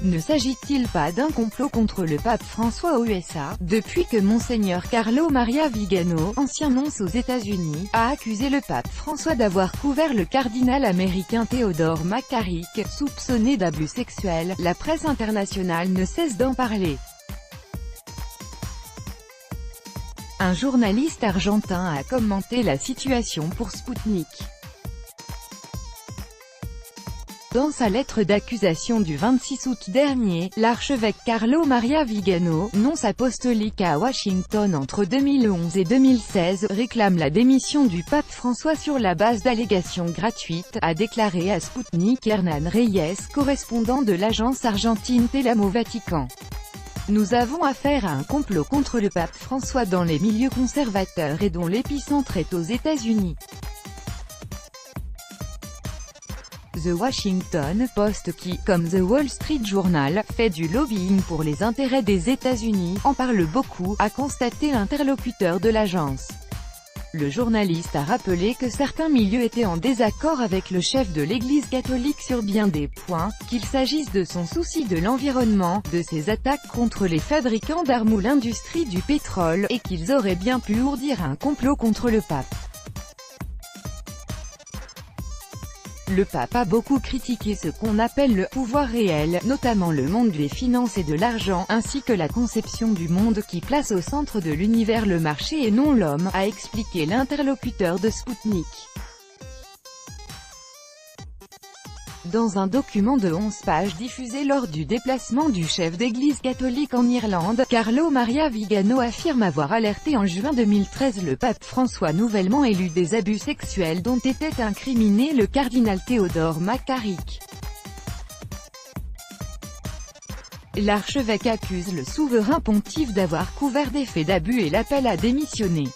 Ne s'agit-il pas d'un complot contre le pape François aux USA? Depuis que Monseigneur Carlo Maria Vigano, ancien nonce aux États-Unis, a accusé le pape François d'avoir couvert le cardinal américain Theodore McCarrick, soupçonné d'abus sexuels, la presse internationale ne cesse d'en parler. Un journaliste argentin a commenté la situation pour Sputnik. Dans sa lettre d'accusation du 26 août dernier, l'archevêque Carlo Maria Vigano, nonce apostolique à Washington entre 2011 et 2016, réclame la démission du pape François sur la base d'allégations gratuites, a déclaré à Sputnik Hernán Reyes, correspondant de l'agence argentine Telamo Vatican. Nous avons affaire à un complot contre le pape François dans les milieux conservateurs et dont l'épicentre est aux États-Unis. The Washington Post qui, comme The Wall Street Journal, fait du lobbying pour les intérêts des États-Unis, en parle beaucoup, a constaté l'interlocuteur de l'agence. Le journaliste a rappelé que certains milieux étaient en désaccord avec le chef de l'Église catholique sur bien des points, qu'il s'agisse de son souci de l'environnement, de ses attaques contre les fabricants d'armes ou l'industrie du pétrole, et qu'ils auraient bien pu ourdir un complot contre le pape. Le pape a beaucoup critiqué ce qu'on appelle le « pouvoir réel », notamment le monde des finances et de l'argent, ainsi que la conception du monde qui place au centre de l'univers le marché et non l'homme, a expliqué l'interlocuteur de Sputnik. Dans un document de 11 pages diffusé lors du déplacement du chef d'église catholique en Irlande, Carlo Maria Vigano affirme avoir alerté en juin 2013 le pape François nouvellement élu des abus sexuels dont était incriminé le cardinal Theodore McCarrick. L'archevêque accuse le souverain pontife d'avoir couvert des faits d'abus et l'appelle à démissionner.